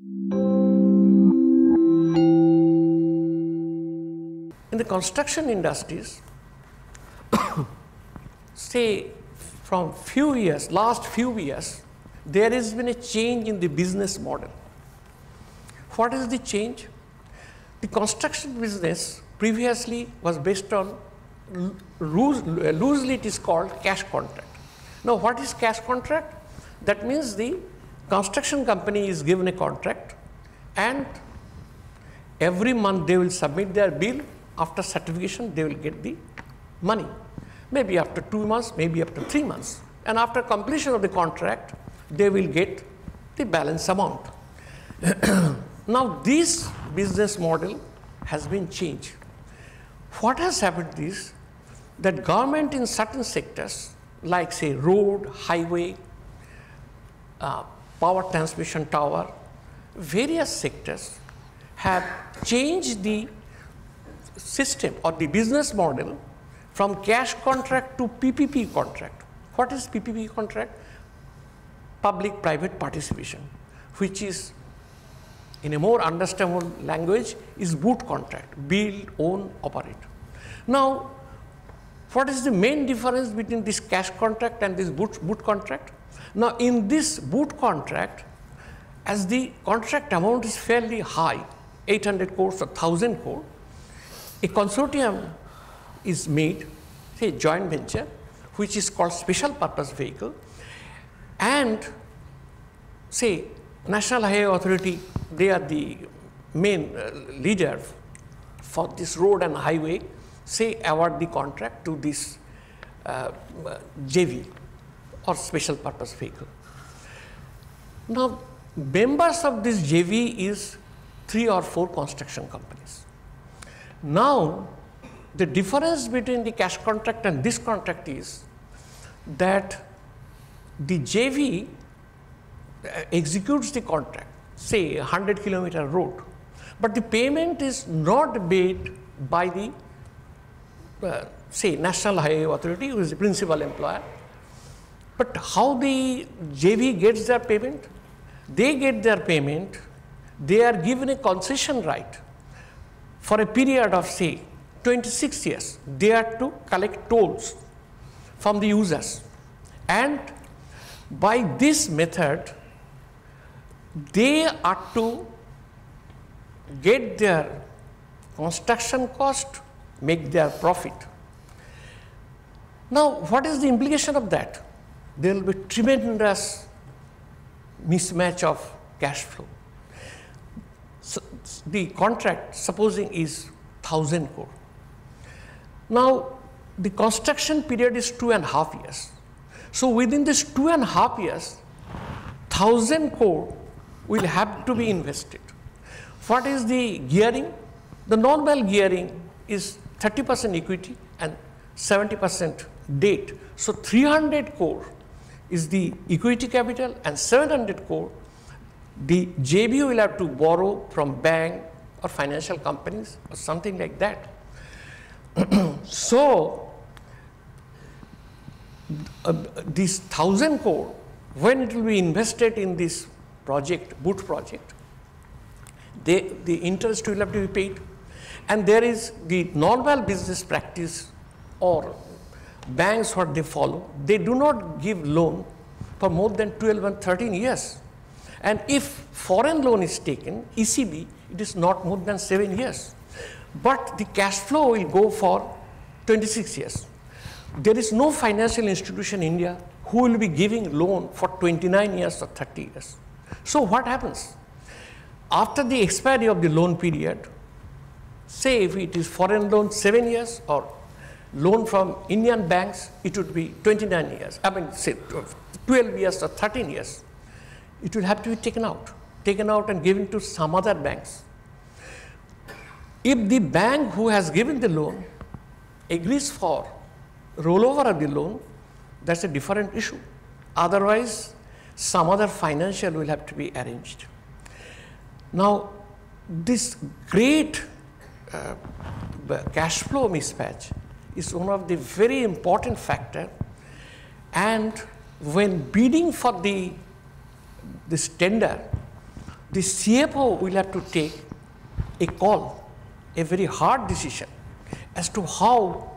In the construction industries, say from last few years, there has been a change in the business model. What is the change? The construction business previously was based on, loosely it is called cash contract. Now what is cash contract? That means the construction company is given a contract and every month they will submit their bill. After certification, they will get the money. Maybe after 2 months, maybe after 3 months. And after completion of the contract, they will get the balance amount. Now this business model has been changed. What has happened is that government in certain sectors, like say road, highway, power transmission tower, various sectors have changed the system or the business model from cash contract to PPP contract. What is PPP contract? Public-private participation, which is, in a more understandable language, is boot contract, build, own, operate. Now, what is the main difference between this cash contract and this boot contract? Now, in this boot contract, as the contract amount is fairly high, 800 crores or 1,000 crores, a consortium is made, say joint venture, which is called special purpose vehicle, and say National Highway Authority, they are the main leader for this road and highway, say award the contract to this JV or special purpose vehicle. Now members of this JV is 3 or 4 construction companies. Now, the difference between the cash contract and this contract is that the JV executes the contract, say 100-kilometer road, but the payment is not made by the say National Highway Authority, who is the principal employer. But how the JV gets their payment? They get their payment, they are given a concession right for a period of say 26 years. They are to collect tolls from the users, and by this method they are to get their construction cost, make their profit. Now what is the implication of that? There will be tremendous mismatch of cash flow. So the contract, supposing, is 1,000 crore. Now the construction period is 2.5 years. So within this 2.5 years, 1,000 crore will have to be invested. What is the gearing? The normal gearing is 30% equity and 70% debt. So 300 crore is the equity capital and 700 crore the JV will have to borrow from bank or financial companies or something like that. So this 1,000 crore, when it will be invested in this project, boot project, the interest will have to be paid. And there is the normal business practice or banks what they follow, they do not give loan for more than 12 and 13 years. And if foreign loan is taken, ECB, it is not more than 7 years. But the cash flow will go for 26 years. There is no financial institution in India who will be giving loan for 29 years or 30 years. So what happens? After the expiry of the loan period, say if it is foreign loan 7 years or loan from Indian banks, it would be 29 years. I mean, say 12 years or 13 years. It will have to be taken out and given to some other banks. If the bank who has given the loan agrees for rollover of the loan, that's a different issue. Otherwise, some other financial will have to be arranged. Now, this great cash flow mismatch is one of the very important factor, and when bidding for this tender, the CFO will have to take a call, a very hard decision as to how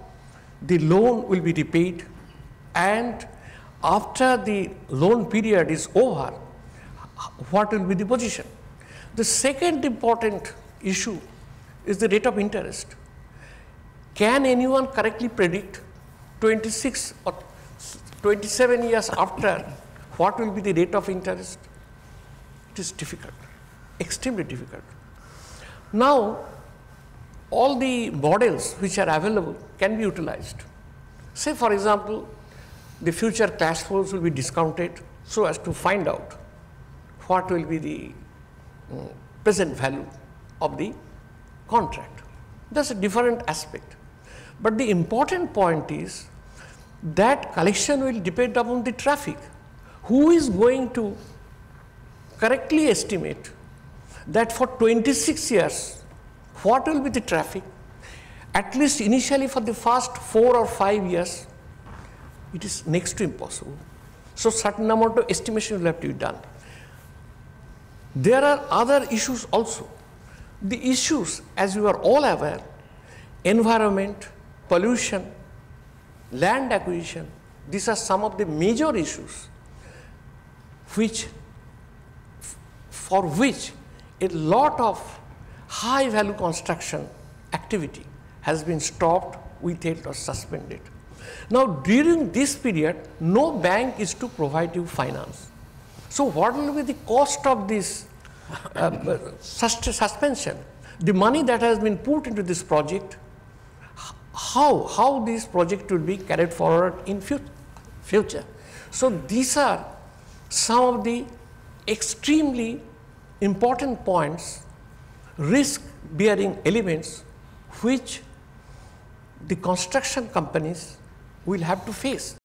the loan will be repaid, and after the loan period is over, what will be the position. The second important issue is the rate of interest. Can anyone correctly predict 26 or 27 years after what will be the rate of interest? It is difficult, extremely difficult. Now, all the models which are available can be utilized. Say, for example, the future cash flows will be discounted so as to find out what will be the present value of the contract. That's a different aspect. But the important point is that collection will depend upon the traffic. Who is going to correctly estimate that for 26 years, what will be the traffic? At least initially for the first 4 or 5 years, it is next to impossible. So certain amount of estimation will have to be done. There are other issues also. The issues, as you are all aware, environment, pollution, land acquisition, these are some of the major issues for which a lot of high value construction activity has been stopped, withheld or suspended. Now, during this period, no bank is to provide you finance. So what will be the cost of this suspension? The money that has been put into this project, how this project will be carried forward in future. So these are some of the extremely important points, risk-bearing elements, which the construction companies will have to face.